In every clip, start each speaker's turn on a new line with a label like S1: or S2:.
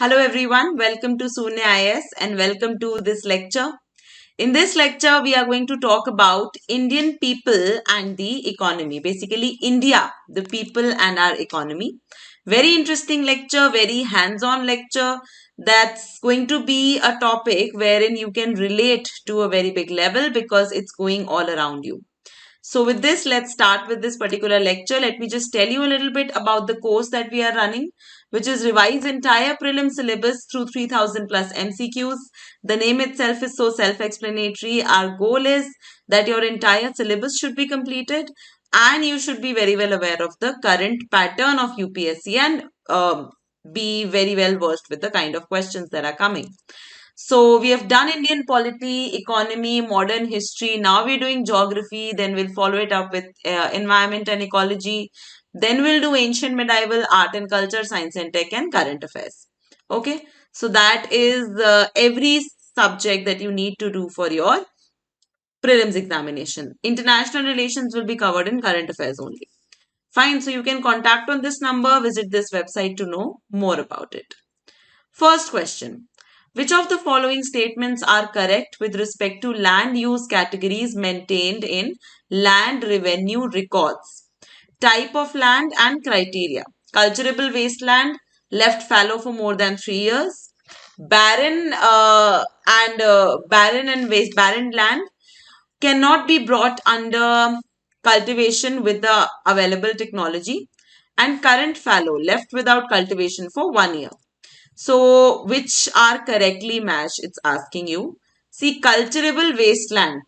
S1: Hello everyone, welcome to Sunya IAS and welcome to this lecture. In this lecture, we are going to talk about Indian people and the economy. Basically, India, the people and our economy. Very interesting lecture, very hands-on lecture. That's going to be a topic wherein you can relate to a very big level because it's going all around you. So with this, let's start with this particular lecture. Let me just tell you a little bit about the course that we are running, which is Revise Entire Prelims Syllabus through 3000 plus MCQs. The name itself is so self-explanatory. Our goal is that your entire syllabus should be completed and you should be very well aware of the current pattern of UPSC and be very well versed with the kind of questions that are coming. So we have done Indian polity, economy, modern history. Now we're doing geography. Then we'll follow it up with environment and ecology. Then we'll do ancient medieval, art and culture, science and tech, and current affairs. Okay. So that is every subject that you need to do for your prelims examination. International relations will be covered in current affairs only. Fine. So you can contact on this number, visit this website to know more about it. First question. Which of the following statements are correct with respect to land use categories maintained in land revenue records? Type of land and criteria. Cultivable wasteland left fallow for more than 3 years. Barren barren land cannot be brought under cultivation with the available technology, and current fallow left without cultivation for 1 year. So, which are correctly matched? It's asking you. See, cultivable wasteland.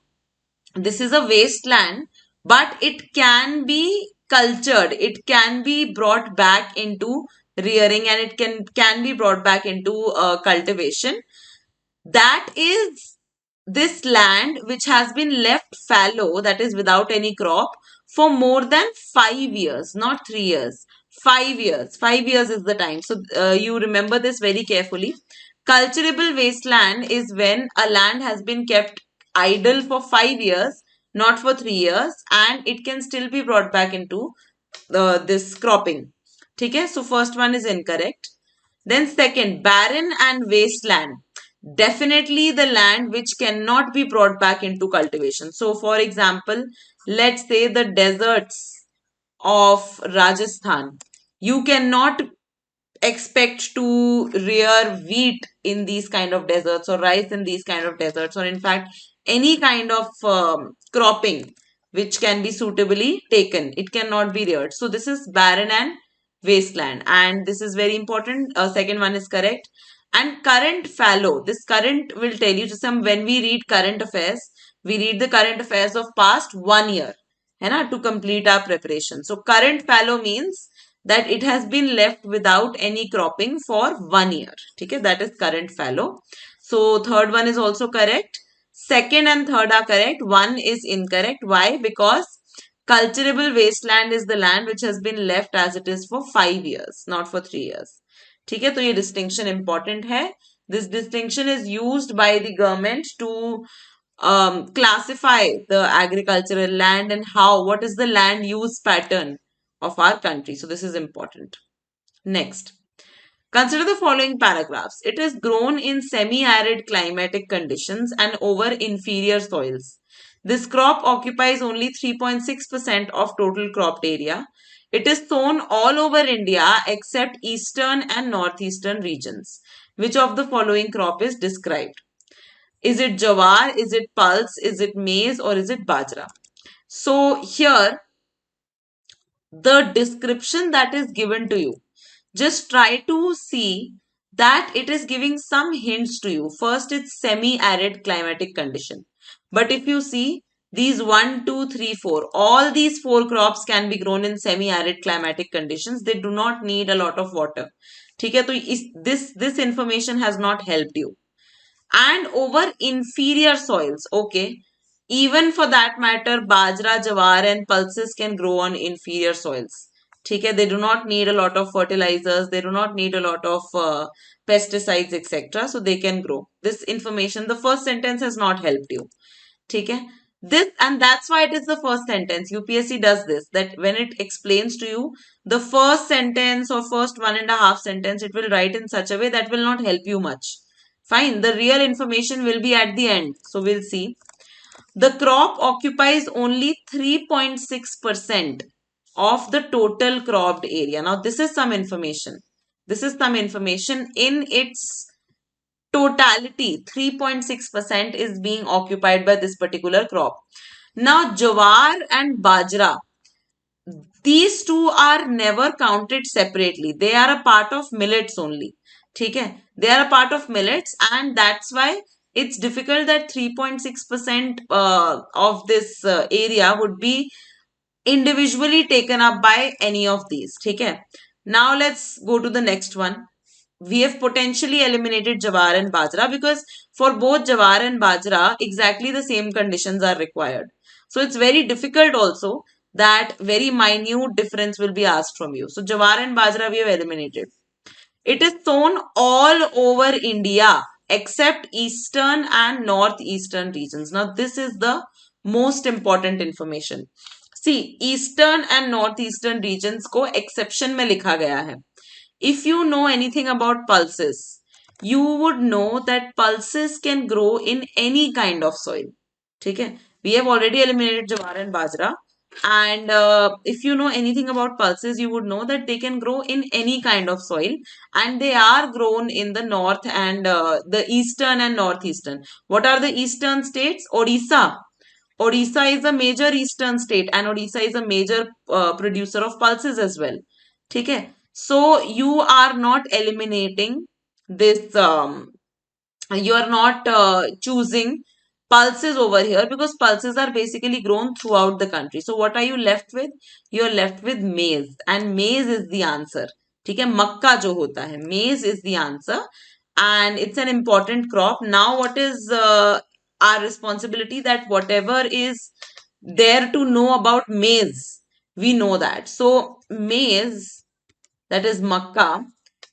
S1: This is a wasteland, but it can be cultured. It can be brought back into rearing and it can be brought back into cultivation. That is this land which has been left fallow, that is without any crop, for more than 5 years, not 3 years. 5 years. 5 years is the time. So you remember this very carefully. Cultivable wasteland is when a land has been kept idle for 5 years, not for 3 years, and it can still be brought back into this cropping. Okay? So first one is incorrect. Then second, barren and wasteland. Definitely the land which cannot be brought back into cultivation. So for example, let's say the deserts of Rajasthan. You cannot expect to rear wheat in these kind of deserts or rice in these kind of deserts, or in fact any kind of cropping which can be suitably taken. It cannot be reared. So this is barren and wasteland, and this is very important. Second one is correct. And current fallow. This current will tell you to some, when we read current affairs, we read the current affairs of past 1 year, to complete our preparation. So current fallow means that it has been left without any cropping for 1 year. Okay, that is current fallow. So third one is also correct. Second and third are correct. One is incorrect. Why? Because cultivable wasteland is the land which has been left as it is for 5 years, not for 3 years. ठीक है, तो ये distinction important है. This distinction is used by the government to classify the agricultural land and what is the land use pattern of our country. So this is important. Next. Consider the following paragraphs. It is grown in semi-arid climatic conditions and over inferior soils. This crop occupies only 3.6% of total cropped area. It is sown all over India except eastern and northeastern regions. Which of the following crop is described? Is it jawar? Is it pulse? Is it maize? Or is it bajra? So here, the description that is given to you, just try to see that it is giving some hints to you. First, it's semi-arid climatic condition. But if you see these 1, 2, 3, 4, all these 4 crops can be grown in semi-arid climatic conditions. They do not need a lot of water. Okay, so this information has not helped you. And over inferior soils. Okay, even for that matter, bajra, jawar and pulses can grow on inferior soils. Okay, they do not need a lot of fertilizers, they do not need a lot of pesticides, etc. So they can grow. This information, the first sentence has not helped you. Okay, And that's why it is the first sentence. UPSC does this, that when it explains to you the first sentence or first 1.5 sentence, it will write in such a way that will not help you much. Fine, the real information will be at the end. So we'll see. The crop occupies only 3.6% of the total cropped area. Now, this is some information. This is some information in its totality. 3.6% is being occupied by this particular crop. Now, jawar and bajra, these two are never counted separately. They are a part of millets only. Okay? They are a part of millets, and that's why it's difficult that 3.6% of this area would be individually taken up by any of these. Okay? Now let's go to the next one. We have potentially eliminated jawar and bajra because for both jawar and bajra, exactly the same conditions are required. So it's very difficult also that very minute difference will be asked from you. So jawar and bajra we have eliminated. It is sown all over India except eastern and northeastern regions. Now this is the most important information. See, eastern and northeastern regions को exception में लिखा गया है. If you know anything about pulses, you would know that pulses can grow in any kind of soil. Okay? We have already eliminated jawar and bajra. And if you know anything about pulses, you would know that they can grow in any kind of soil. And they are grown in the north and the eastern and northeastern. What are the eastern states? Odisha. Odisha is a major eastern state and Odisha is a major producer of pulses as well. Okay? So you are not eliminating this, you are not choosing pulses over here because pulses are basically grown throughout the country. So what are you left with? You are left with maize, and maize is the answer. ठीक है, मक्का जो होता है, maize is the answer, and it's an important crop. Now what is our responsibility? That whatever is there to know about maize, we know that. So maize, that is makkah,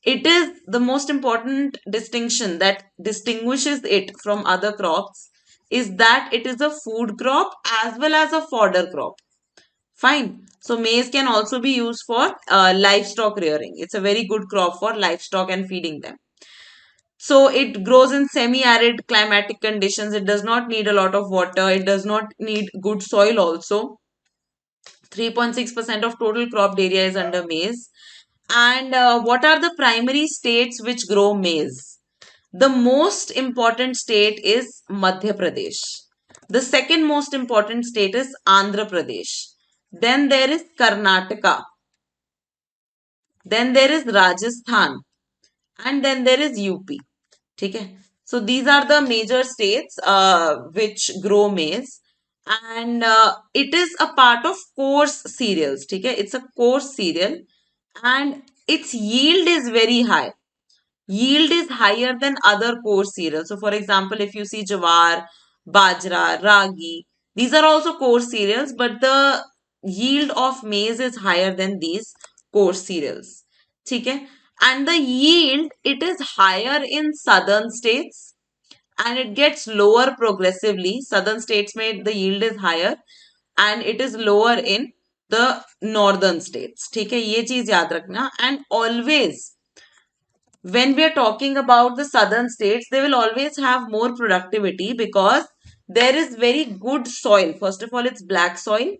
S1: it is the most important distinction that distinguishes it from other crops is that it is a food crop as well as a fodder crop. Fine. So maize can also be used for livestock rearing. It's a very good crop for livestock and feeding them. So it grows in semi-arid climatic conditions. It does not need a lot of water. It does not need good soil also. 3.6% of total cropped area is under maize. And what are the primary states which grow maize? The most important state is Madhya Pradesh. The second most important state is Andhra Pradesh. Then there is Karnataka. Then there is Rajasthan. And then there is UP. Okay? So these are the major states which grow maize. And it is a part of coarse cereals. Okay? It's a coarse cereal. And its yield is very high. Yield is higher than other coarse cereals. So, for example, if you see jawar, bajra, ragi, these are also coarse cereals, but the yield of maize is higher than these coarse cereals. Okay? And the yield, it is higher in southern states and it gets lower progressively. Southern states made the yield is higher and it is lower in the northern states. Okay? ये चीज याद रखना. And always when we are talking about the southern states, they will always have more productivity because there is very good soil. First of all, it's black soil.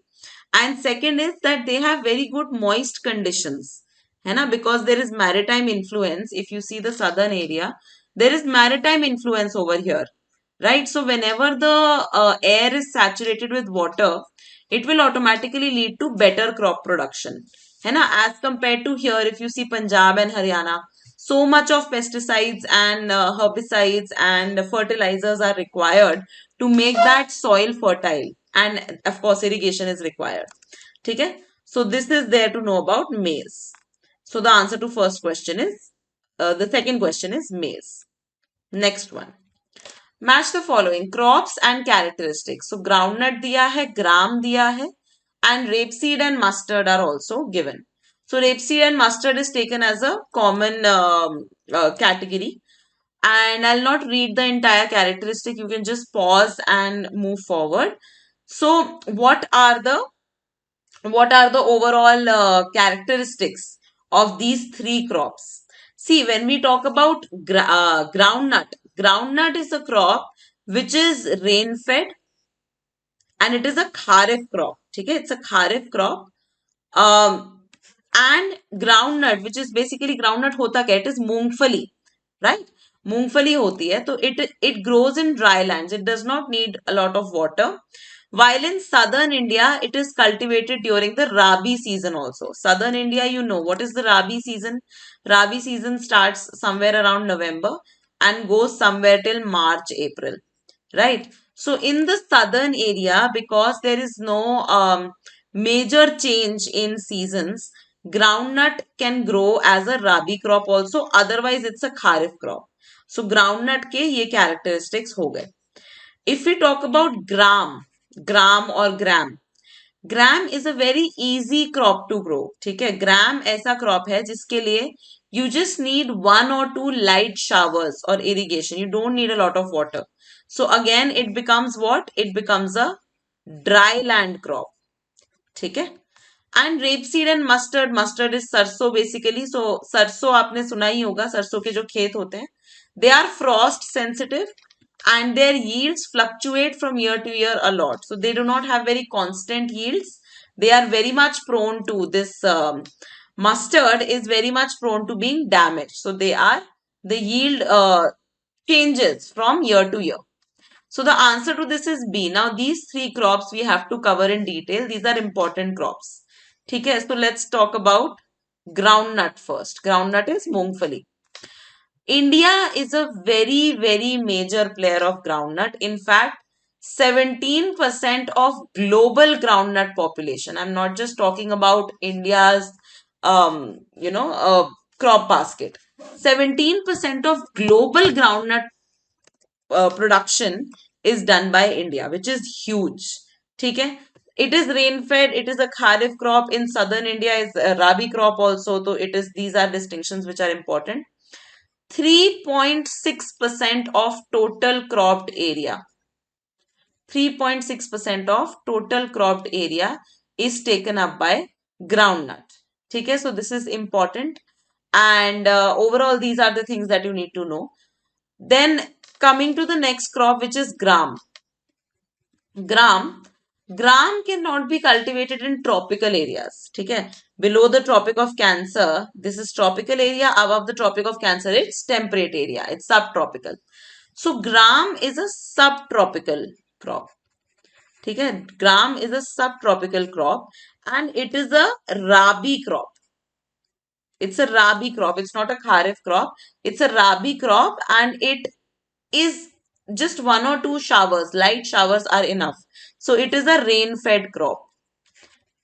S1: And second is that they have very good moist conditions. है ना? Because there is maritime influence. If you see the southern area, there is maritime influence over here. Right? So whenever the air is saturated with water, it will automatically lead to better crop production. है ना? As compared to here, if you see Punjab and Haryana, so much of pesticides and herbicides and fertilizers are required to make that soil fertile. And of course, irrigation is required. Okay? So this is there to know about maize. So the answer to first question is, the second question is maize. Next one. Match the following crops and characteristics. So groundnut diya hai, gram diya hai, and rapeseed and mustard are also given. So rapeseed and mustard is taken as a common category. And I'll not read the entire characteristic. You can just pause and move forward. So what are the overall characteristics of these three crops? See, when we talk about groundnut is a crop which is rain fed and it is a kharif crop. Okay, it's a kharif crop. And groundnut, which is basically groundnut hota kya? It is मूंगफली, right? मूंगफली होती है, तो it grows in dry lands. It does not need a lot of water. While in southern India, it is cultivated during the Rabi season also. Southern India, you know what is the Rabi season? Rabi season starts somewhere around November and goes somewhere till March, April, right? So in the southern area, because there is no major change in seasons, groundnut can grow as a rabi crop also. Otherwise, it's a kharif crop. So groundnut के ये characteristics हो गए. If we talk about gram or gram is a very easy crop to grow. ठीक है, gram ऐसा crop है जिसके लिए you just need 1 or 2 light showers or irrigation. You don't need a lot of water. So again, it becomes what? It becomes a dry land crop. ठीक है. And rapeseed and mustard is सरसों basically. So सरसों आपने सुना ही होगा, सरसों के जो खेत होते हैं, they are frost sensitive and their yields fluctuate from year to year a lot. So they do not have very constant yields. They are very much prone to this. Mustard is very much prone to being damaged. So the yield changes from year to year. So the answer to this is B. Now these three crops we have to cover in detail. These are important crops. Okay, so let's talk about groundnut first. Groundnut is मूंगफली. India is a very, very major player of groundnut. In fact, 17% of global groundnut population. I'm not just talking about India's, crop basket. 17% of global groundnut production is done by India, which is huge. ठीक है? It is rain fed. It is a kharif crop. In southern India is a rabi crop also. So these are distinctions which are important. 3.6% of total cropped area. 3.6% of total cropped area is taken up by groundnut. Okay, so this is important. And overall, these are the things that you need to know. Then coming to the next crop, which is gram. Gram cannot be cultivated in tropical areas. Okay, below the Tropic of Cancer, this is tropical area. Above the Tropic of Cancer, it's temperate area. It's subtropical. So gram is a subtropical crop. Okay, gram is a subtropical crop and it is a rabi crop. It's a rabi crop. It's not a kharif crop. It's a rabi crop and it is just 1 or 2 showers, light showers are enough. So it is a rain fed crop.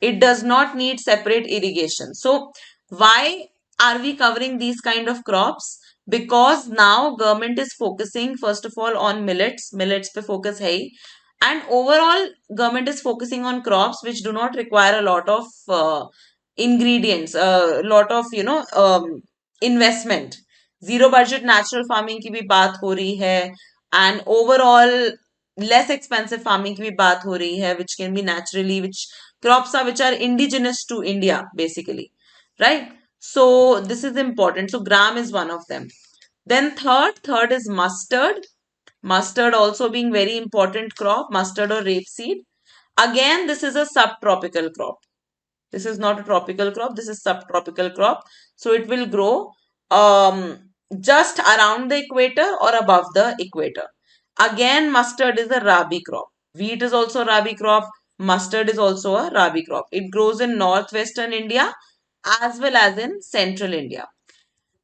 S1: It does not need separate irrigation. So why are we covering these kind of crops? Because now government is focusing first of all on millets pe focus hai, and overall government is focusing on crops which do not require a lot of ingredients, a lot of investment. Zero budget natural farming की भी बात हो रही है and overall less expensive farming की भी बात हो रही है, which can be naturally, which crops are which are indigenous to India basically, right? So this is important. So gram is one of them. Then third is mustard. Mustard also being very important crop, mustard or rapeseed. Again, this is a subtropical crop. This is not a tropical crop. This is subtropical crop. So it will grow just around the equator or above the equator. Again, mustard is a rabi crop. Wheat is also a rabi crop. Mustard is also a rabi crop. It grows in northwestern India as well as in central India.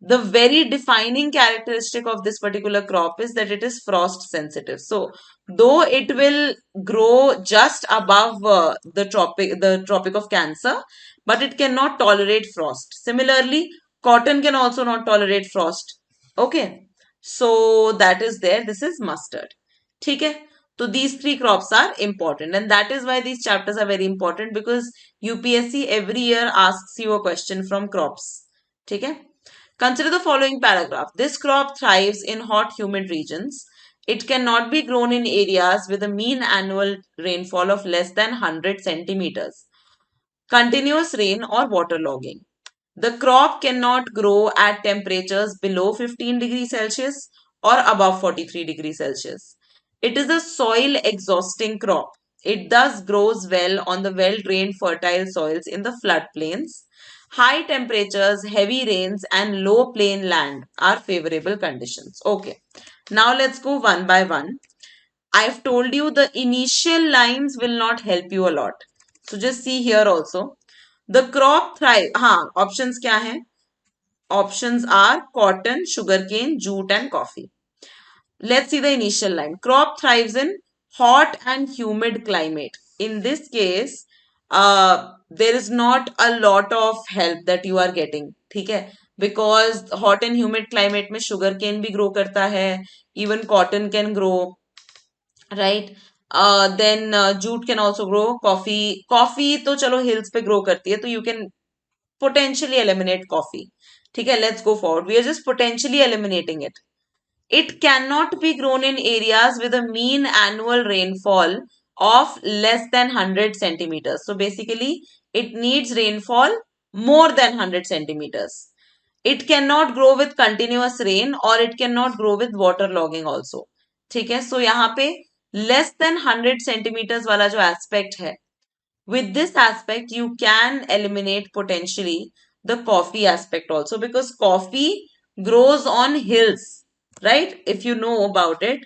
S1: The very defining characteristic of this particular crop is that it is frost sensitive. So though it will grow just above the tropic of Cancer, but it cannot tolerate frost. Similarly, cotton can also not tolerate frost. Okay, so that is there. This is mustard. Okay. So these three crops are important, and that is why these chapters are very important, because UPSC every year asks you a question from crops. Okay. Consider the following paragraph. This crop thrives in hot, humid regions. It cannot be grown in areas with a mean annual rainfall of less than 100 centimeters, continuous rain or waterlogging. The crop cannot grow at temperatures below 15 degrees Celsius or above 43 degrees Celsius. It is a soil exhausting crop. It thus grows well on the well-drained fertile soils in the floodplains. High temperatures, heavy rains and low plain land are favorable conditions. Okay, now let's go one by one. I've told you the initial lines will not help you a lot. So just see here also. The crop thrive. हाँ, options क्या हैं? Options are cotton, sugarcane, jute and coffee. Let's see the initial line. Crop thrives in hot and humid climate. In this case, there is not a lot of help that you are getting. ठीक है? Because hot and humid climate में sugarcane भी grow करता है. Even cotton can grow. Right? Then jute can also grow. Coffee तो चलो hills पे grow करती है, तो you can potentially eliminate coffee. ठीक है, let's go forward. We are just potentially eliminating it. It cannot be grown in areas with a mean annual rainfall of less than 100 centimeters. So basically, it needs rainfall more than 100 centimeters. It cannot grow with continuous rain or it cannot grow with water logging also. ठीक है, so यहाँ पे less than 100 centimeters वाला जो aspect है, with this aspect you can eliminate potentially the coffee aspect also, because coffee grows on hills, right? If you know about it,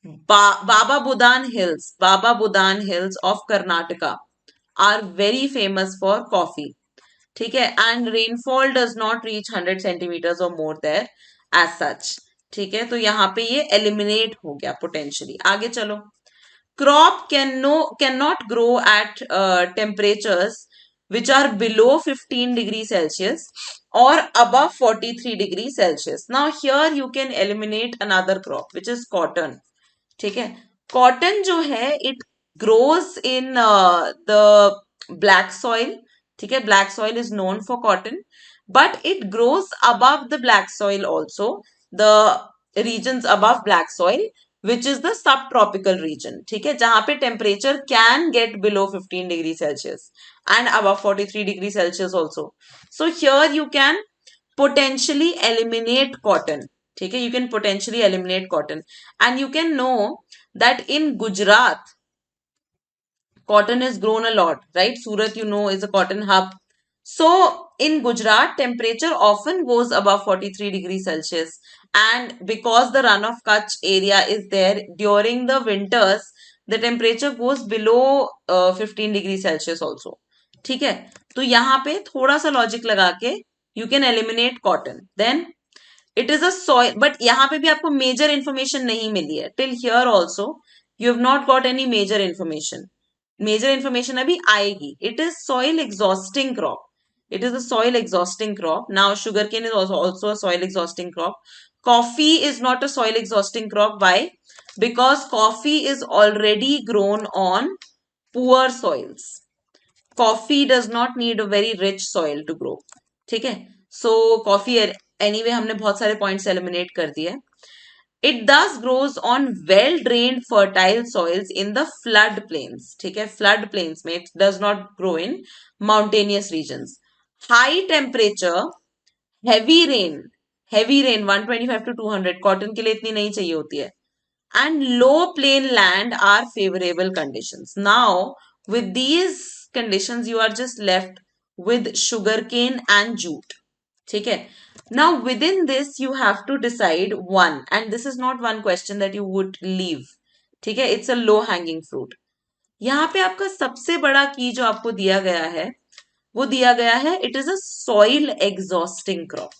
S1: Baba Budan Hills of Karnataka are very famous for coffee. ठीक है, and rainfall does not reach 100 centimeters or more there as such. ठीक है, तो यहाँ पे ये eliminate हो गया potentially. आगे चलो. Crop cannot grow at temperatures which are below 15 degrees Celsius or above 43 degrees Celsius. Now here you can eliminate another crop which is cotton. ठीक है, कॉटन जो है it grows in the black soil. ठीक है, black soil is known for cotton, but it grows above the black soil also, the regions above black soil which is the sub tropical region. ठीक है, जहां पे temperature can get below 15 degree Celsius and अबव 43 degree Celsius also. So here you can potentially eliminate cotton. ठीक है, you can potentially eliminate cotton, and you can know that in Gujarat cotton is grown a lot, right? Surat, you know, is a cotton hub. So in Gujarat temperature often goes above 43 degrees Celsius, and because the run of Kutch area is there, during the winters the temperature goes below 15 degrees Celsius also. ठीक है, तो यहाँ पे थोड़ा सा logic लगा के you can eliminate cotton. Then it is a soil, but यहाँ पे भी आपको major information नहीं मिली है. Till here also you have not got any major information. Major information अभी आएगी. It is soil exhausting crop. It is a soil exhausting crop. Now sugarcane is also a soil exhausting crop. Coffee is not a soil exhausting crop. Why? Because coffee is already grown on poor soils. Coffee does not need a very rich soil to grow. ठीक है, so coffee anyway हमने बहुत सारे points eliminate कर दिए. It thus grows on well drained fertile soils in the flood plains. ठीक है, flood plains में it does not grow in mountainous regions. High temperature, heavy rain 125 to 200, cotton के लिए इतनी नहीं चाहिए होती है, and low plain land are favorable conditions. Now with these conditions you are just left with sugarcane and jute. ठीक है, now within this you have to decide one, and this is not one question that you would leave. ठीक है, it's a low hanging fruit. यहाँ पे आपका सबसे बड़ा की जो आपको दिया गया है वो दिया गया है it is a soil exhausting crop.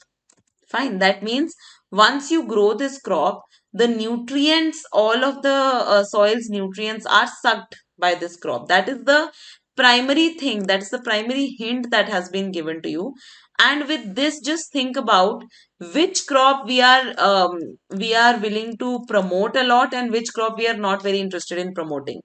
S1: Fine, that means once you grow this crop, the nutrients, all of the soil's nutrients are sucked by this crop. That is the primary thing, that is the primary hint that has been given to you. And with this, just think about which crop we are willing to promote a lot and which crop we are not very interested in promoting.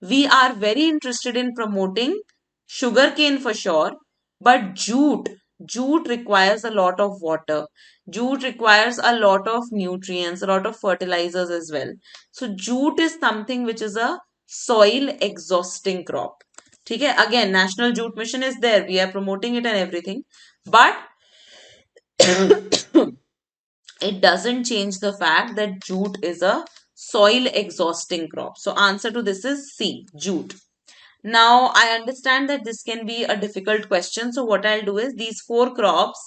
S1: We are very interested in promoting sugarcane for sure, but jute Jute requires a lot of water. Jute requires a lot of nutrients, a lot of fertilizers as well. So jute is something which is a soil exhausting crop. Okay, again, National Jute Mission is there. We are promoting it and everything. But it doesn't change the fact that jute is a soil exhausting crop. So answer to this is C, jute. Now, I understand that this can be a difficult question. So what I'll do is these four crops,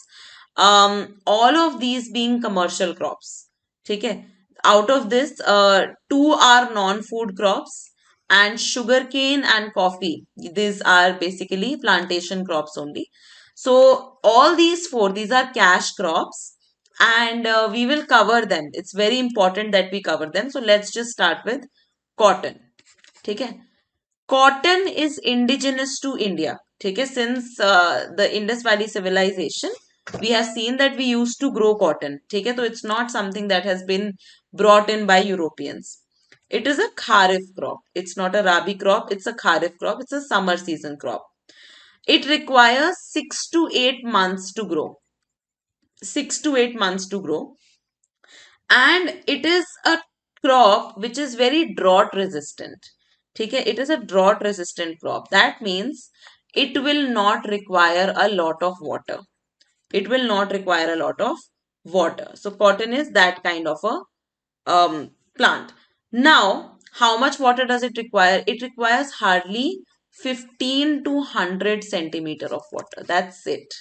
S1: all of these being commercial crops. Okay. Out of this, two are non-food crops, and sugarcane and coffee. These are basically plantation crops only. So all these four, these are cash crops, and we will cover them. It's very important that we cover them. So let's just start with cotton. Okay. Cotton is indigenous to India. Okay, since the Indus Valley civilization, we have seen that we used to grow cotton. Okay, so it's not something that has been brought in by Europeans. It is a kharif crop. It's not a rabi crop. It's a kharif crop. It's a summer season crop. It requires 6 to 8 months to grow. 6 to 8 months to grow. And it is a crop which is very drought resistant. Okay, it is a drought resistant crop. That means it will not require a lot of water. It will not require a lot of water. So cotton is that kind of a plant. Now, how much water does it require? It requires hardly 15 to 100 centimeter of water. That's it.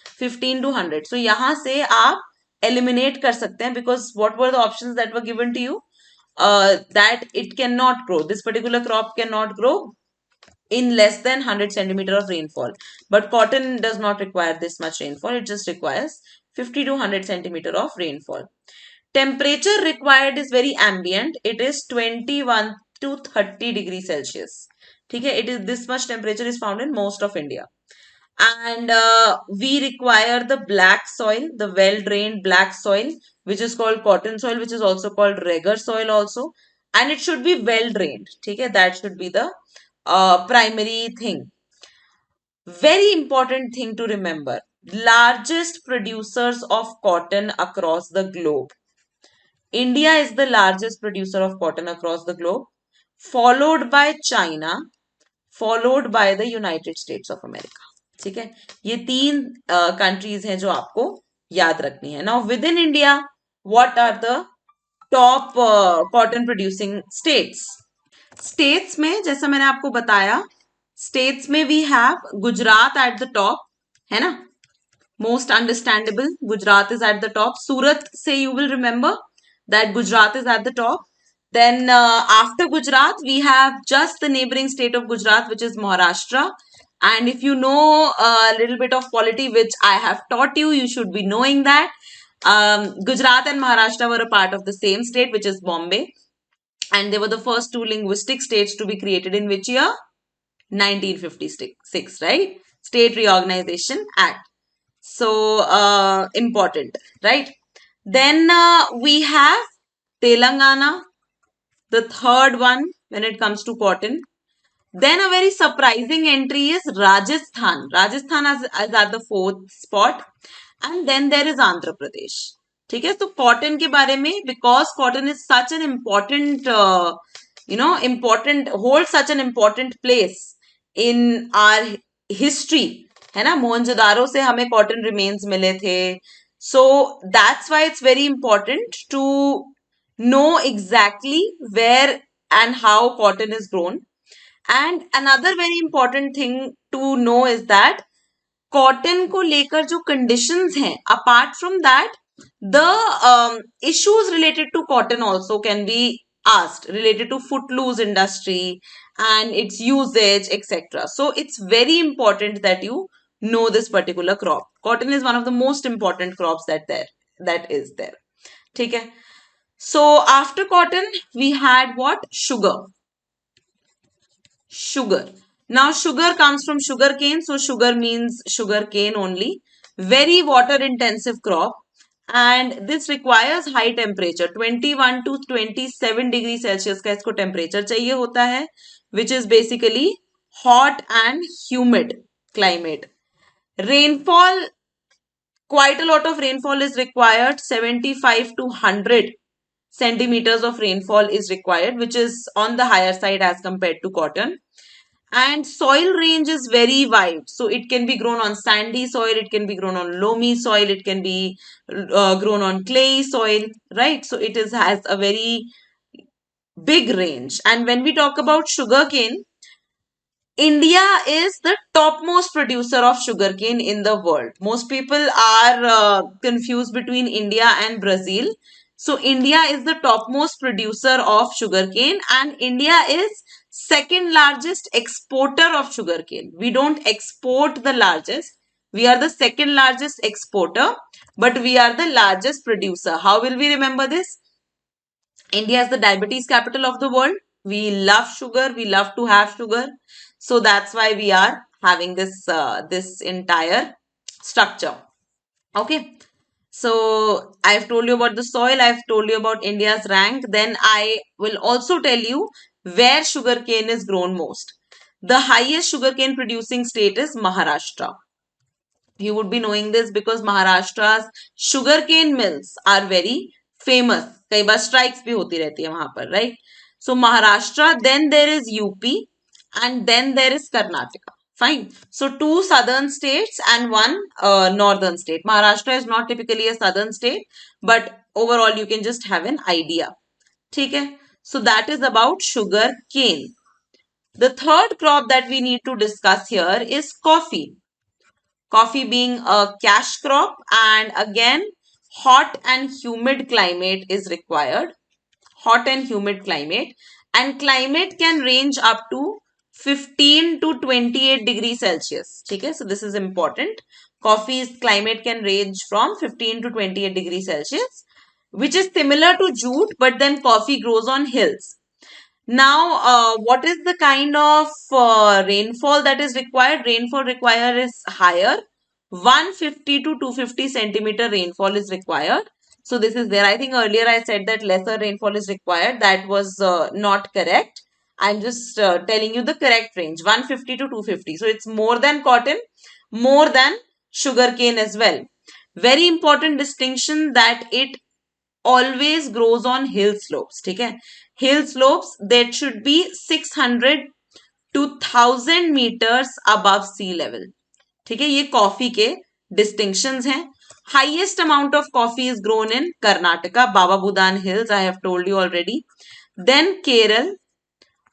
S1: 15 to 100. So यहाँ से आप eliminate कर सकते हैं, because what were the options that were given to you? That it cannot grow. This particular crop cannot grow in less than 100 centimeter of rainfall. But cotton does not require this much rainfall. It just requires 50 to 100 centimeter of rainfall. Temperature required is very ambient. It is 21 to 30 degrees Celsius. Okay, it is this much temperature is found in most of India. And we require the black soil, the well-drained black soil, which is called cotton soil, which is also called regur soil also. And it should be well-drained. Okay, that should be the primary thing. Very important thing to remember. Largest producers of cotton across the globe. India is the largest producer of cotton across the globe, followed by China, followed by the United States of America. ठीक है, ये तीन countries हैं जो आपको याद रखनी है. Now within India, what are the top cotton producing states? States में जैसा मैंने आपको बताया, स्टेट्स में we have Gujarat at the top, है ना, most understandable. Gujarat is at the top. Surat say you will remember that Gujarat is at the top. Then after Gujarat, we have just the neighboring state of Gujarat, which is Maharashtra. And if you know a little bit of polity, which I have taught you, you should be knowing that. Gujarat and Maharashtra were a part of the same state, which is Bombay. And they were the first two linguistic states to be created in which year? 1956, right? State Reorganization Act. So, important, right? Then we have Telangana, the third one when it comes to cotton. Then a very surprising entry is Rajasthan. Rajasthan is at the fourth spot. And then there is Andhra Pradesh. ठीक है, तो cotton के बारे में, because cotton is such an important, holds such an important place in our history, है ना, मोहनजोदारो से हमें cotton remains मिले थे. So that's why it's very important to know exactly where and how cotton is grown. And another very important thing to know is that cotton को लेकर जो conditions हैं, apart from that the issues related to cotton also can be asked, related to footloose industry and its usage, etc. So it's very important that you know this particular crop. Cotton is one of the most important crops that is there. ठीक है. So after cotton we had what? Sugar. Now sugar comes from sugar cane, so sugar means sugar cane only. Very water intensive crop, and this requires high temperature. 21 to 27 degrees Celsius का इसको temperature चाहिए होता है, which is basically hot and humid climate. Rainfall quite a lot of rainfall is required. 75 to 100 centimeters of rainfall is required, which is on the higher side as compared to cotton. And soil range is very wide. So it can be grown on sandy soil, it can be grown on loamy soil, it can be grown on clay soil, right? So it has a very big range. And when we talk about sugarcane, India is the topmost producer of sugarcane in the world. Most people are confused between India and Brazil. So India is the topmost producer of sugarcane, and India is second largest exporter of sugarcane. We don't export the largest. We are the second largest exporter, but we are the largest producer. How will we remember this? India is the diabetes capital of the world. We love sugar. We love to have sugar. So that's why we are having this entire structure. Okay. So I've told you about the soil. I've told you about India's rank. Then I will also tell you where sugarcane is grown most. The highest sugarcane producing state is Maharashtra. You would be knowing this because Maharashtra's sugarcane mills are very famous. कई बार strikes भी होती रहती है वहां पर, right? So Maharashtra, then there is UP, and then there is Karnataka. Fine. So two southern states and one northern state. Maharashtra is not typically a southern state, but overall you can just have an idea. ठीक है? So that is about sugar cane. The third crop that we need to discuss here is coffee. Coffee being a cash crop, and again hot and humid climate is required. Hot and humid climate, and climate can range up to 15 to 28 degrees Celsius. Okay, so this is important. Coffee's climate can range from 15 to 28 degrees Celsius, which is similar to jute, but then coffee grows on hills. Now, what is the kind of rainfall that is required? Rainfall required is higher. 150 to 250 centimeter rainfall is required. So this is there. I think earlier I said that lesser rainfall is required. That was not correct. I'm just telling you the correct range. 150 to 250. So it's more than cotton, more than sugarcane as well. Very important distinction that it always grows on hill slopes. ठीक है? Hill slopes that should be 600 to 1000 meters above sea level. ठीक है? ये coffee के distinctions हैं. Highest amount of coffee is grown in Karnataka, Baba Budan Hills. I have told you already. Then Kerala,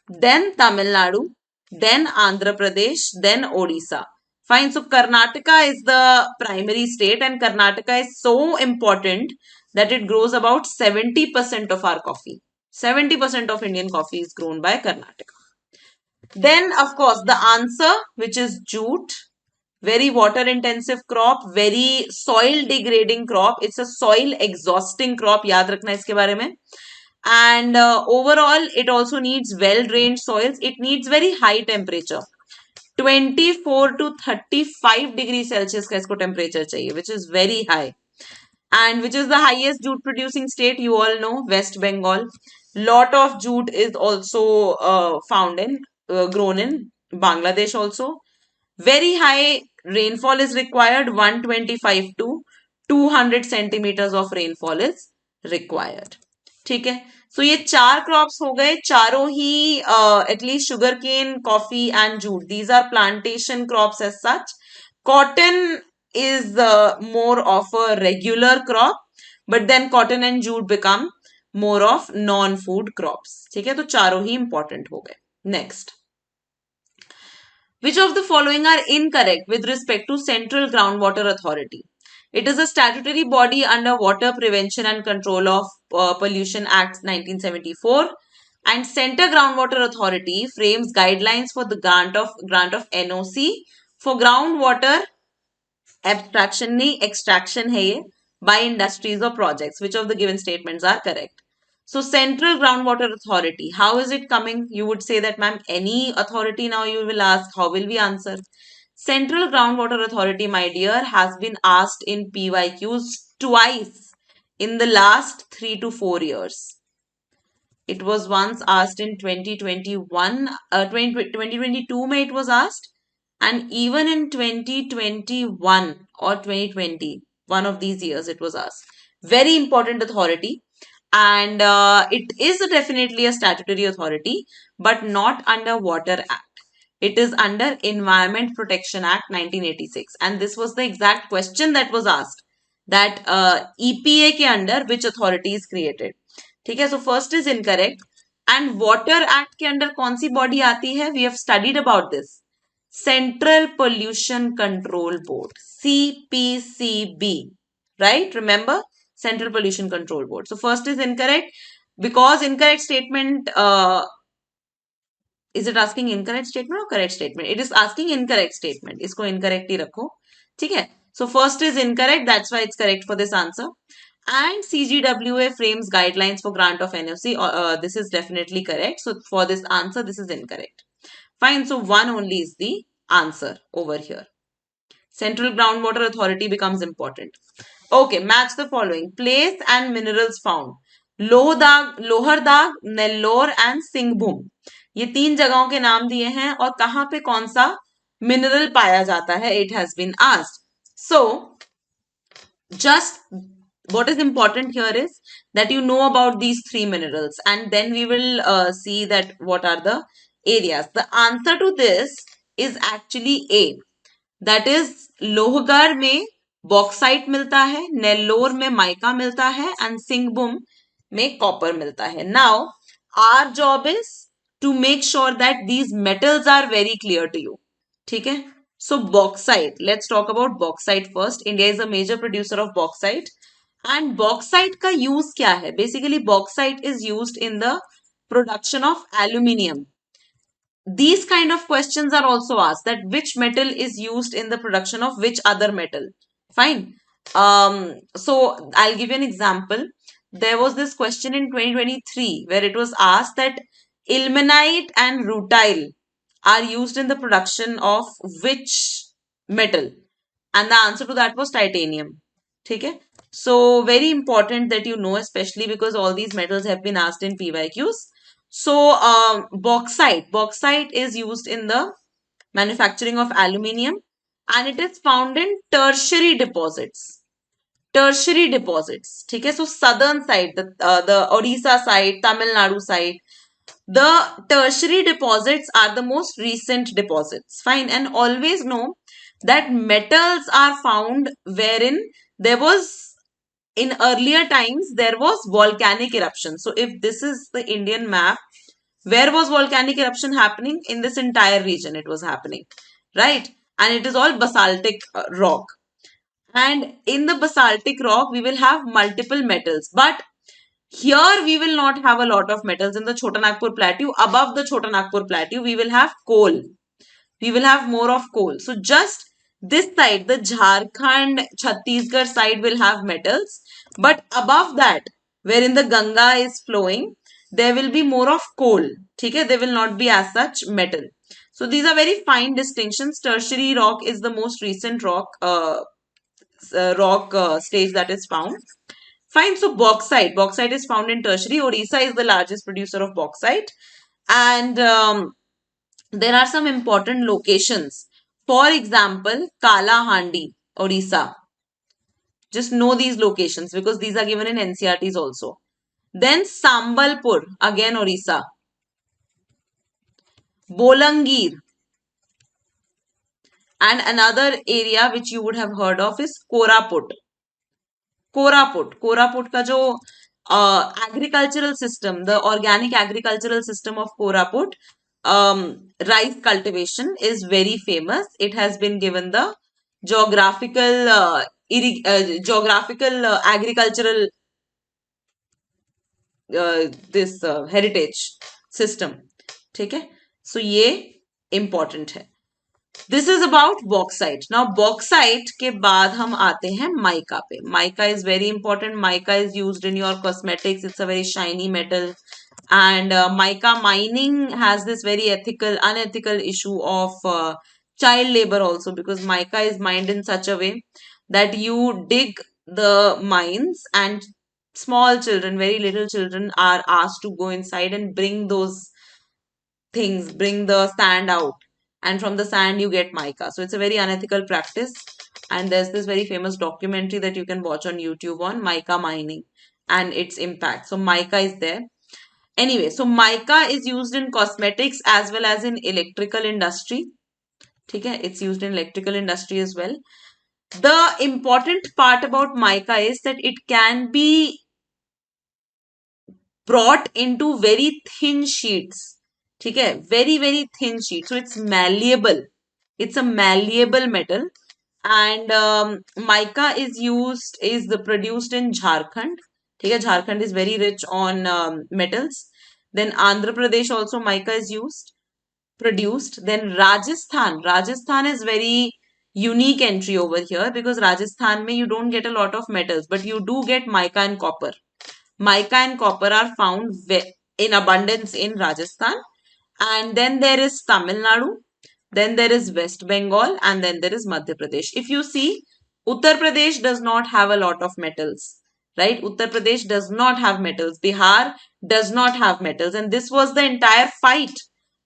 S1: then Tamil Nadu, then Andhra Pradesh, then Odisha. Fine. So Karnataka is the primary state, and Karnataka is so important that it grows about 70% of our coffee. 70% of Indian coffee is grown by Karnataka. Then, of course, the answer, which is jute, very water intensive crop, very soil degrading crop. It's a soil exhausting crop. याद रखना इसके बारे में. And overall, it also needs well-drained soils. It needs very high temperature. 24 to 35 degrees Celsius का इसको temperature चाहिए, which is very high. And which is the highest jute producing state? You all know, West Bengal. Lot of jute is also grown in Bangladesh also. Very high rainfall is required. 125 to 200 centimeters of rainfall is required. ठीक है? So ये चार crops हो गए. चारों ही at least sugarcane, coffee and jute. These are plantation crops as such. Cotton is more of a regular crop, but then cotton and jute become more of non-food crops. ठीक है? तो चारों ही important हो गए. Next. Which of the following are incorrect with respect to Central Groundwater Authority? It is a statutory body under Water Prevention and Control of Pollution Act 1974, and Central Groundwater Authority frames guidelines for the grant of NOC for groundwater abstraction नहीं extraction है ये by industries or projects. Which of the given statements are correct? So Central Groundwater Authority, how is it coming? You would say that, ma'am, any authority. Now you will ask, how will we answer? Central Groundwater Authority, my dear, has been asked in PYQs twice in the last 3 to 4 years. It was once asked in 2021, 2022 mein it was asked, and even in 2021 or 2020, One of these years it was asked. Very important authority. And it is definitely a statutory authority, but not under Water Act. It is under Environment Protection Act 1986. And this was the exact question that was asked, that EPA के under which authority is created. ठीक है, so first is incorrect. And Water Act के under कौन सी body आती है? We have studied about this. Central Pollution Control Board, CPCB, right? Remember? Central Pollution Control Board. So first is incorrect, because incorrect statement, is it asking incorrect statement or correct statement? It is asking incorrect statement. Isko incorrect hi rakho. ठीक है? So first is incorrect. That's why it's correct for this answer. And CGWA frames guidelines for grant of NOC. This is definitely correct. So for this answer, this is incorrect. Fine. So one only is the answer over here. Central Groundwater Authority becomes important. Okay, match the following. Place and minerals found. Lohardaga, Nellore and Singhbhum, ये 3 जगहों के नाम दिए हैं और कहां पे कौन सा मिनरल पाया जाता है, it has been asked. So just what is important here is that you know about these 3 minerals, and then we will see that what are the areas. The answer to this is actually A. That is Lohgarh में bauxite मिलता है, नेल्लोर में mica मिलता है and Singhbhum में copper मिलता है. Now our job is to make sure that these metals are very clear to you. ठीक है. So bauxite, let's talk about bauxite first. India is a major producer of bauxite, and bauxite का use क्या है? Basically bauxite is used in the production of aluminium. These kind of questions are also asked, that which metal is used in the production of which other metal. Fine. So I'll give you an example. There was this question in 2023 where it was asked that ilmenite and rutile are used in the production of which metal, and the answer to that was titanium. Okay, so very important that you know, especially because all these metals have been asked in PYQs. So bauxite is used in the manufacturing of aluminium, and it is found in tertiary deposits. Okay, so southern side, the Odisha side, Tamil Nadu side, the tertiary deposits are the most recent deposits. Fine. And always know that metals are found wherein there was, in earlier times, there was volcanic eruption. So if this is the Indian map, where was volcanic eruption happening? In this entire region it was happening, right? And it is all basaltic rock. And in the basaltic rock, we will have multiple metals. But here we will not have a lot of metals. In the Chota Nagpur Plateau, above the Chota Nagpur Plateau, we will have coal. We will have more of coal. So just this side, the Jharkhand, Chhattisgarh side will have metals. But above that, wherein the Ganga is flowing, there will be more of coal. Okay? There will not be as such metal. So these are very fine distinctions. Tertiary rock is the most recent rock stage that is found. Fine. So bauxite is found in tertiary. Odisha is the largest producer of bauxite, and there are some important locations. For example, Kalahandi, Odisha. Just know these locations because these are given in NCRTs also. Then Sambalpur, again Odisha. Bolangir. And another area which you would have heard of is Koraput. Koraput का जो agricultural system, the organic agricultural system of Koraput, rice cultivation is very famous. It has been given the geographical agricultural this heritage system. ठीक है, so ये important है. This is about bauxite. Now bauxite के बाद हम आते हैं mica पे. Mica is very important. Mica is used in your cosmetics. It's a very shiny metal. And mica mining has this very unethical issue of child labor also, because mica is mined in such a way that you dig the mines and small children, very little children, are asked to go inside and bring those things, bring the sand out, and from the sand you get mica. So it's a very unethical practice. And there's this very famous documentary that you can watch on YouTube on mica mining and its impact. So mica is there. Anyway, so mica is used in cosmetics as well as in electrical industry. Okay, it's used in electrical industry as well. The important part about mica is that it can be brought into very thin sheets. Okay, very thin sheets. So it's malleable. It's a malleable metal. And mica is produced in Jharkhand. Okay, Jharkhand is very rich on metals. Then Andhra Pradesh also mica is produced. Then Rajasthan is very unique entry over here because Rajasthan mein you don't get a lot of metals, but you do get mica and copper. Mica and copper are found in abundance in Rajasthan. And then there is Tamil Nadu, then there is West Bengal, and then there is Madhya Pradesh. If you see, Uttar Pradesh does not have a lot of metals, right? Uttar Pradesh does not have metals. Bihar does not have metals. And this was the entire fight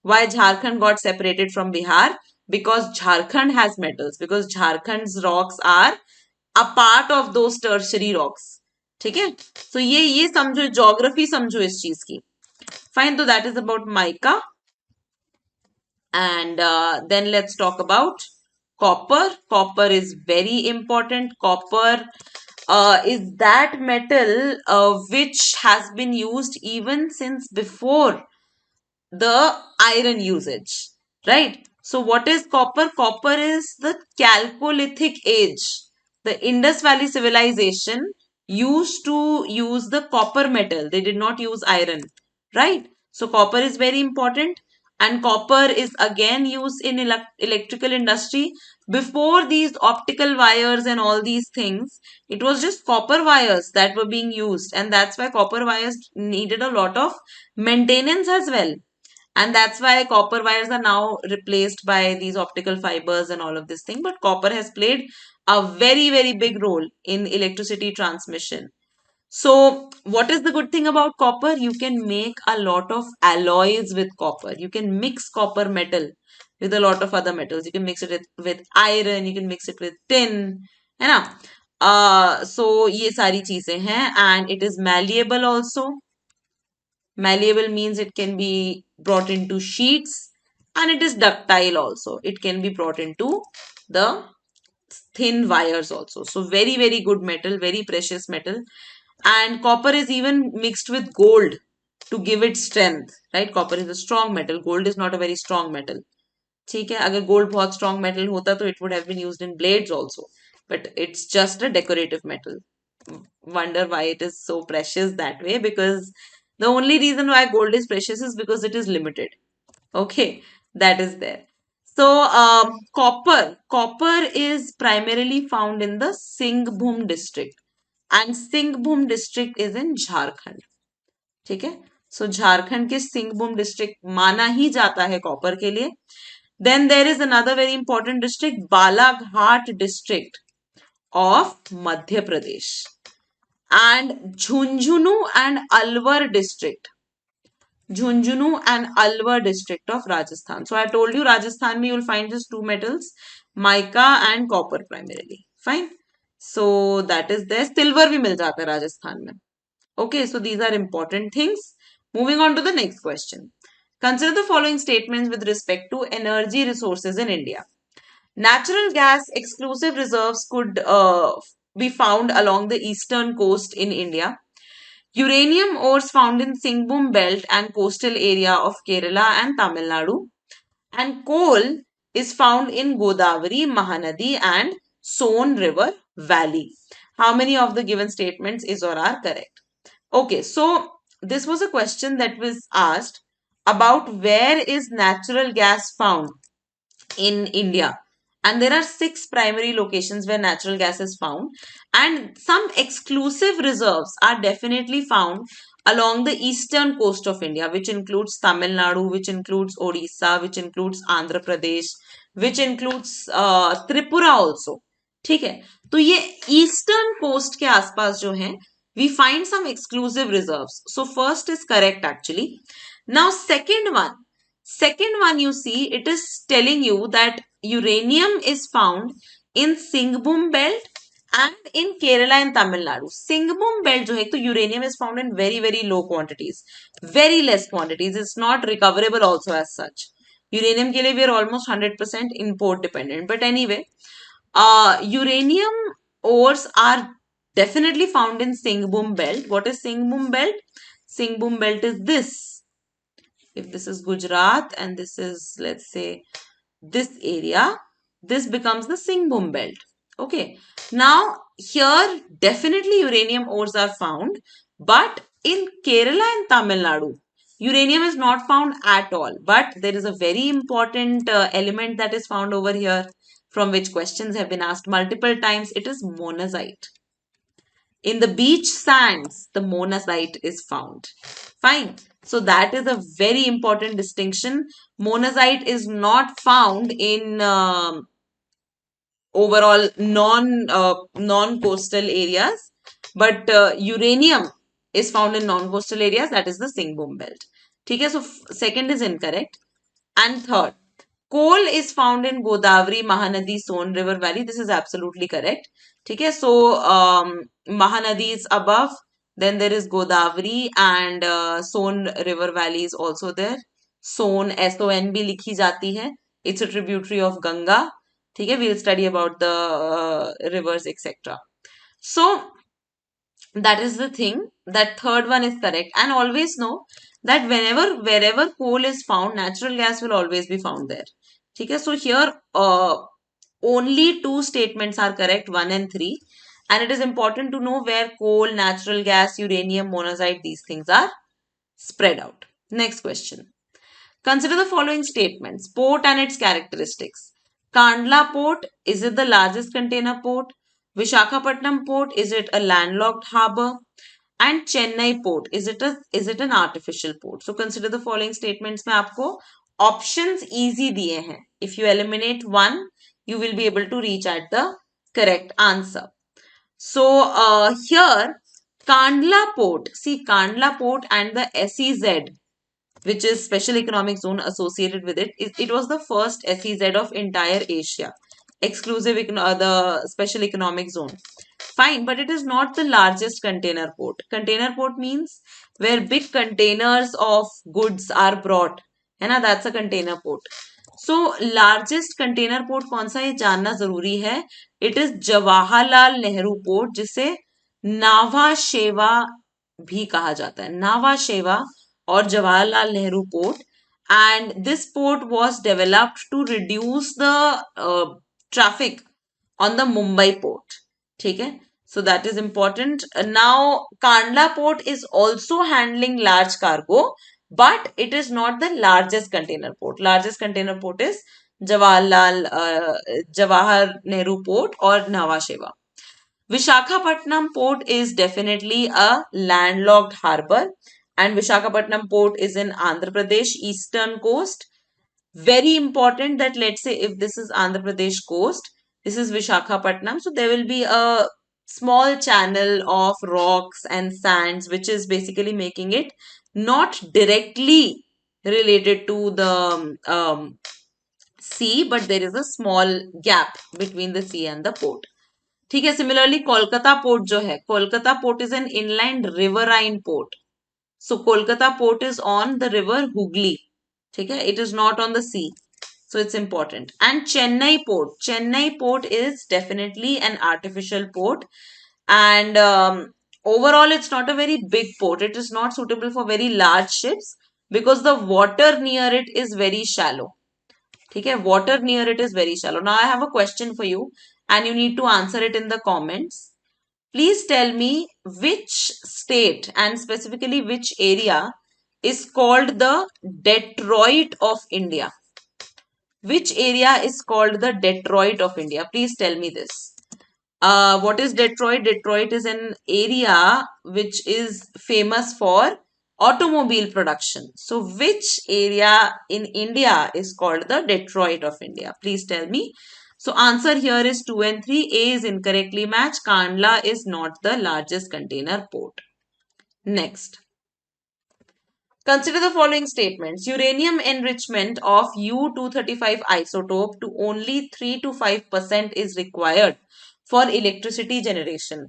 S1: why Jharkhand got separated from Bihar, because Jharkhand has metals, because Jharkhand's rocks are a part of those tertiary rocks. ठीक है, so ये समझो, geography समझो इस चीज की. Fine, so that is about mica. And then let's talk about copper. Copper is very important. Copper is that metal which has been used even since before the iron usage, right? So what is copper? Copper is the Chalcolithic age. The Indus Valley civilization used to use the copper metal. They did not use iron, right? So copper is very important, and copper is again used in electrical industry. Before these optical wires and all these things, it was just copper wires that were being used, and that's why copper wires needed a lot of maintenance as well. And that's why copper wires are now replaced by these optical fibers and all of this thing. But copper has played a very big role in electricity transmission. So what is the good thing about copper? You can make a lot of alloys with copper. You can mix copper metal with a lot of other metals. You can mix it with iron, you can mix it with tin, है ना? So ये सारी चीजें हैं, and it is malleable also. Malleable means it can be brought into sheets, and it is ductile also. It can be brought into the thin wires also. So very good metal, very precious metal. And copper is even mixed with gold to give it strength, right? Copper is a strong metal. Gold is not a very strong metal. ठीक है, अगर gold बहुत strong metal होता तो it would have been used in blades also. But it's just a decorative metal. Wonder why it is so precious that way, because the only reason why gold is precious is because it is limited. Okay, that is there. So copper is primarily found in the Singhbhum district, and Singhbhum district is in Jharkhand. ठीक है, so Jharkhand के Singhbhum district माना ही जाता है copper के लिए. Then there is another very important district, Balaghat district of Madhya Pradesh, and Jhunjhunu and Alwar district. Jhunjhunu and Alwar district of Rajasthan. So I told you Rajasthan you will find just two metals, mica and copper primarily. Fine. So that is there. Silver भी मिल जाता है Rajasthan में. Okay, so these are important things. Moving on to the next question. Consider the following statements with respect to energy resources in India. Natural gas exclusive reserves could be found along the eastern coast in India. Uranium ores found in Singhbhum belt and coastal area of Kerala and Tamil Nadu. And coal is found in Godavari, Mahanadi and Son River Valley. How many of the given statements is or are correct? Okay, so this was a question that was asked about where is natural gas found in India. And there are 6 primary locations where natural gas is found, and some exclusive reserves are definitely found along the eastern coast of India, which includes Tamil Nadu, which includes Odisha, which includes Andhra Pradesh, which includes Tripura also. ठीक है, तो ये eastern coast के आसपास जो है, we find some exclusive reserves. So first is correct actually. Now second one you see, it is telling you that uranium is found in Singhbum belt and in Kerala and Tamil Nadu. Singhbum belt जो है तो uranium is found in very very low quantities, very less quantities. It's not recoverable also as such. Uranium के लिए we are almost 100% import dependent. But anyway, uranium ores are definitely found in Singhbum belt. What is Singhbum belt? Singhbum belt is this. If this is Gujarat and this is, let's say, this area, this becomes the Singhbum belt. Okay. Now, here definitely uranium ores are found, but in Kerala and Tamil Nadu, uranium is not found at all. But there is a very important element that is found over here, from which questions have been asked multiple times. It is monazite. In the beach sands, the monazite is found. Fine. So that is a very important distinction. Monazite is not found in overall non-coastal areas, but uranium is found in non-coastal areas. That is the Singhbum belt. Okay, so second is incorrect. And third, coal is found in Godavari, Mahanadi, Son River Valley. This is absolutely correct. Okay, so Mahanadi is above. Then there is Godavari and Son River Valley is also there. Son, S-O-N भी लिखी जाती है. It's a tributary of Ganga. Okay, we'll study about the rivers, etc. So that is the thing. That third one is correct. And always know that wherever coal is found, natural gas will always be found there. Okay, so here only two statements are correct, 1 and 3. And it is important to know where coal, natural gas, uranium, monazite, these things are spread out. Next question. Consider the following statements. Port and its characteristics. Kandla Port, is it the largest container port? Vishakhapatnam Port, is it a landlocked harbour? And Chennai Port, is it an artificial port? So consider the following statements. में आपको options easy दिए हैं. If you eliminate one, you will be able to reach at the correct answer. So here, Kandla Port, see Kandla Port and the SEZ, which is Special Economic Zone associated with it. It was the first SEZ of entire Asia, exclusive the Special Economic Zone. Fine, but it is not the largest container port. Container port means where big containers of goods are brought. है ना, that's a container port. So largest container port कौन सा ये जानना जरूरी है. It is Jawaharlal Nehru port, जिसे नावा शेवा भी कहा जाता है. नावा शेवा or Jawaharlal Nehru Port, and this port was developed to reduce the traffic on the Mumbai port. Okay, so that is important. Now Kandla Port is also handling large cargo, but it is not the largest container port. Largest container port is Jawahar Nehru Port or Nhava Sheva. Vishakhapatnam Port is definitely a landlocked harbour, and Vishakhapatnam Port is in Andhra Pradesh eastern coast. Very important that, let's say, if this is Andhra Pradesh coast, this is Vishakhapatnam, so there will be a small channel of rocks and sands which is basically making it not directly related to the sea, but there is a small gap between the sea and the port. ठीक है. Similarly, Kolkata port जो है, Kolkata port is an inland riverine port. So Kolkata port is on the river Hooghly. ठीक है, it is not on the sea. So it's important. And Chennai port. Chennai port is definitely an artificial port. And overall, it's not a very big port. It is not suitable for very large ships because the water near it is very shallow. Okay, water near it is very shallow. Now I have a question for you and you need to answer it in the comments. Please tell me which state and specifically which area is called the Detroit of India. Which area is called the Detroit of India? Please tell me this. What is Detroit? Detroit is an area which is famous for automobile production. So which area in India is called the Detroit of India? Please tell me. So answer here is 2 and 3. A is incorrectly matched. Kandla is not the largest container port. Next. Consider the following statements. Uranium enrichment of U-235 isotope to only 3 to 5% is required for electricity generation.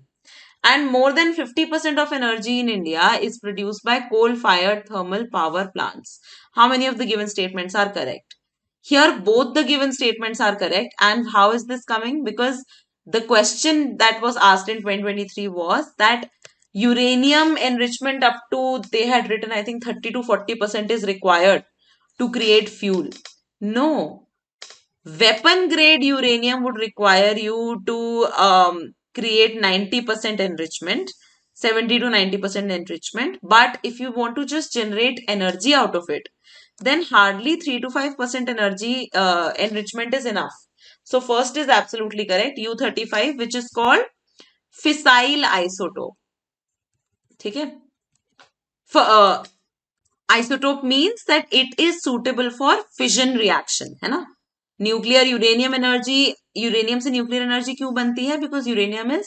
S1: And more than 50% of energy in India is produced by coal-fired thermal power plants. How many of the given statements are correct? Here, both the given statements are correct. And how is this coming? Because the question that was asked in 2023 was that uranium enrichment up to, they had written, I think 30 to 40% is required to create fuel. No, weapon grade uranium would require you to create 90% enrichment, 70 to 90% enrichment. But if you want to just generate energy out of it, then hardly 3 to 5% energy enrichment is enough. So first is absolutely correct, U-35, which is called fissile isotope. Okay? For isotope means that it is suitable for fission reaction, है ना? Nuclear uranium energy, uranium से nuclear energy क्यों बनती है? Because uranium is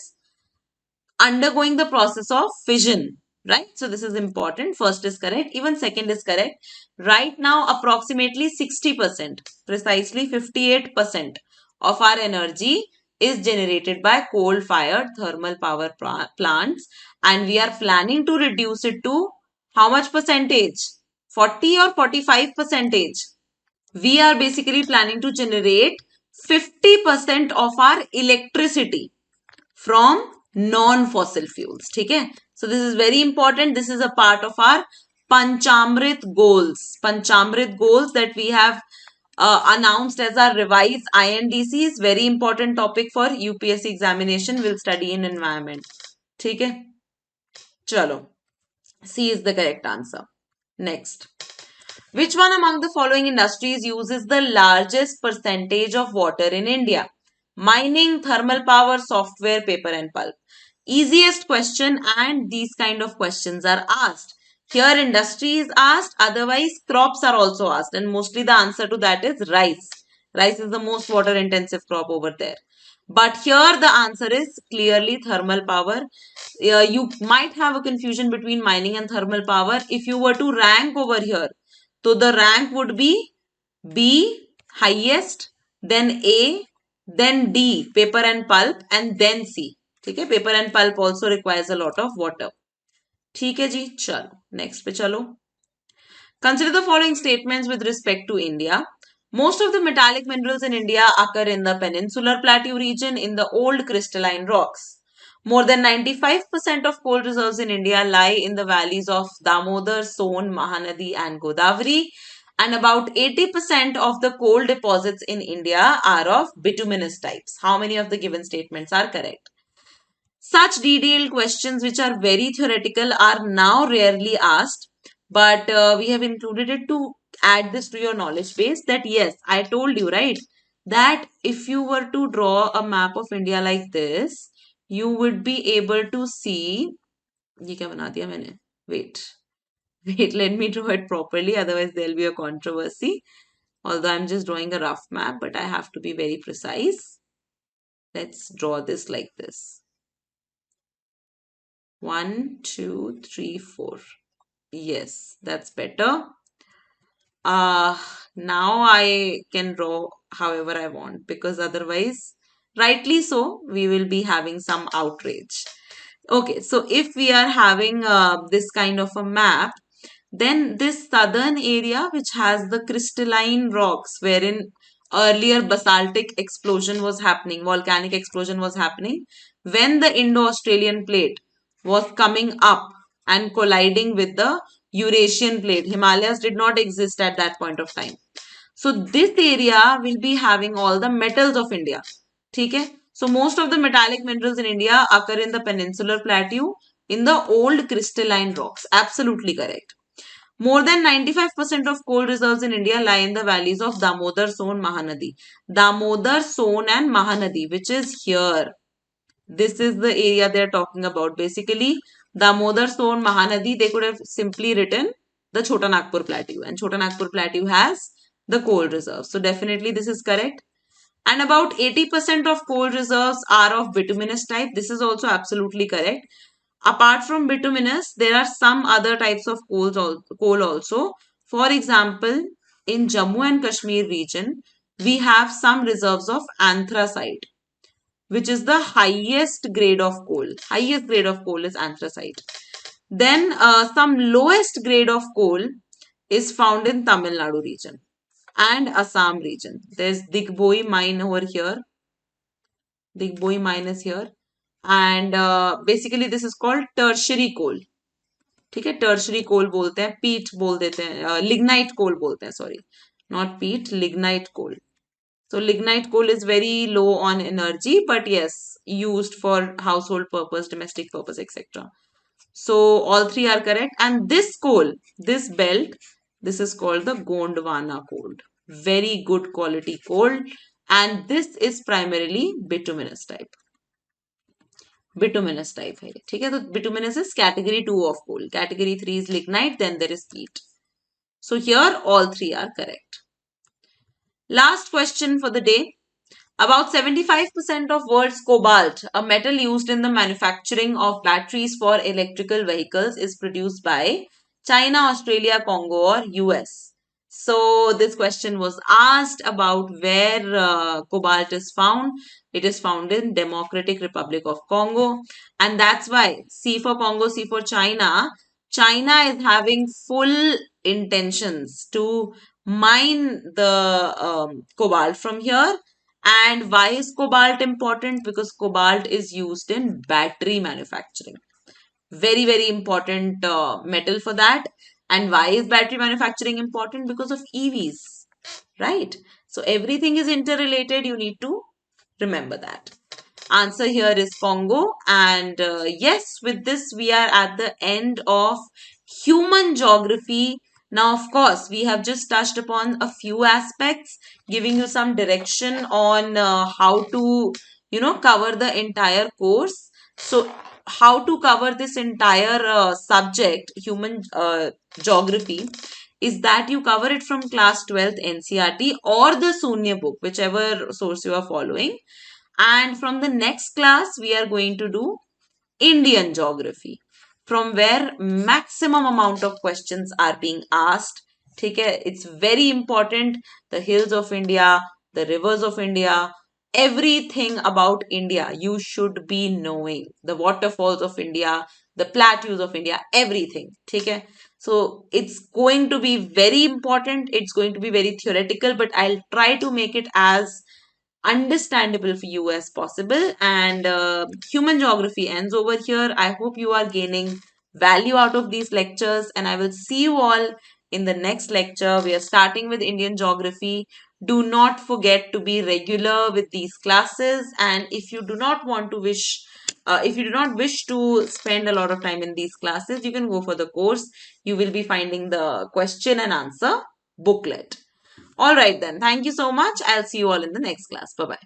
S1: undergoing the process of fission, right? So this is important. First is correct, even second is correct. Right now approximately 60%, precisely 58% of our energy is generated by coal fired thermal power plants, and we are planning to reduce it to how much percentage? 40 or 45 percentage? We are basically planning to generate 50% of our electricity from non-fossil fuels. ठीक है? So this is very important. This is a part of our Panchamrit goals. Panchamrit goals that we have announced as our Revise INDC is very important topic for UPSC examination. We'll study in environment. ठीक है? चलो. C is the correct answer. Next. Which one among the following industries uses the largest percentage of water in India? Mining, thermal power, software, paper and pulp. Easiest question, and these kind of questions are asked. Here industry is asked, otherwise crops are also asked, and mostly the answer to that is rice. Rice is the most water intensive crop over there. But here the answer is clearly thermal power. You might have a confusion between mining and thermal power. If you were to rank over here, so the rank would be B, highest, then A, then D, paper and pulp, and then C. ठीक है? Paper and pulp also requires a lot of water. ठीक है जी, चलो next पे चलो. Consider the following statements with respect to India. Most of the metallic minerals in India occur in the peninsular plateau region in the old crystalline rocks. More than 95% of coal reserves in India lie in the valleys of Damodar, Son, Mahanadi and Godavari, and about 80% of the coal deposits in India are of bituminous types. How many of the given statements are correct? Such detailed questions which are very theoretical are now rarely asked, but we have included it to add this to your knowledge base that yes, I told you, right, that if you were to draw a map of India like this, you would be able to see, ये क्या बना दिया मैंने? Wait, let me draw it properly, otherwise there'll be a controversy. Although I'm just drawing a rough map, but I have to be very precise. Let's draw this like this. 1, 2, 3, 4. Yes, that's better. Now I can draw however I want, because otherwise, rightly so, we will be having some outrage. Okay, so if we are having this kind of a map, then this southern area which has the crystalline rocks wherein earlier basaltic explosion was happening, volcanic explosion was happening, when the Indo-Australian plate was coming up and colliding with the Eurasian plate. Himalayas did not exist at that point of time. So this area will be having all the metals of India. Okay? So most of the metallic minerals in India occur in the peninsular plateau in the old crystalline rocks. Absolutely correct. More than 95% of coal reserves in India lie in the valleys of Damodar, Son, Mahanadi. Damodar, Son and Mahanadi, which is here. This is the area they are talking about. Basically, Damodar, Son, Mahanadi, they could have simply written the Chota Nagpur Plateau. And Chota Nagpur Plateau has the coal reserves. So definitely this is correct. And about 80% of coal reserves are of bituminous type. This is also absolutely correct. Apart from bituminous, there are some other types of coal also. For example, in Jammu and Kashmir region, we have some reserves of anthracite, which is the highest grade of coal. Highest grade of coal is anthracite. Then some lowest grade of coal is found in Tamil Nadu region and Assam region. There's Digboi mine over here. Digboi mine is here. And basically this is called tertiary coal. ठीक है, tertiary कोल बोलते हैं, पीट बोल देते हैं, lignite कोल बोलते हैं, सॉरी, नॉट पीट, lignite coal. So lignite coal is very low on energy, but yes, used for household purpose, domestic purpose, etc. So all three are correct. And this coal, this belt, this is called the Gondwana coal. Very good quality coal. And this is primarily bituminous type. Bituminous type है, ठीक है. तो bituminous is category 2 of coal. Category 3 is lignite, then there is peat. So here all three are correct. Last question for the day. About 75% of world's cobalt, a metal used in the manufacturing of batteries for electrical vehicles, is produced by China, Australia, Congo, or US. So this question was asked about where cobalt is found. It is found in Democratic Republic of Congo. And that's why C for Congo, C for China. China is having full intentions to mine the cobalt from here. And why is cobalt important? Because cobalt is used in battery manufacturing. Very, very important metal for that. And why is battery manufacturing important? Because of EVs, right? So everything is interrelated. You need to remember that. Answer here is Congo. And yes, with this, we are at the end of human geography. Now, of course, we have just touched upon a few aspects, giving you some direction on how to, cover the entire course. So, how to cover this entire subject, human geography, is that you cover it from class 12th NCERT or the Sunya book, whichever source you are following. And from the next class, we are going to do Indian geography, from where maximum amount of questions are being asked. Okay, it's very important. The hills of India, the rivers of India, everything about India you should be knowing. The waterfalls of India, the plateaus of India, everything. Okay, so it's going to be very important. It's going to be very theoretical, but I'll try to make it as understandable for you as possible. And human geography ends over here. I hope you are gaining value out of these lectures, and I will see you all in the next lecture. We are starting with Indian geography. Do not forget to be regular with these classes, and if you do not wish to spend a lot of time in these classes, you can go for the course. You will be finding the question and answer booklet. All right then. Thank you so much. I'll see you all in the next class. Bye-bye.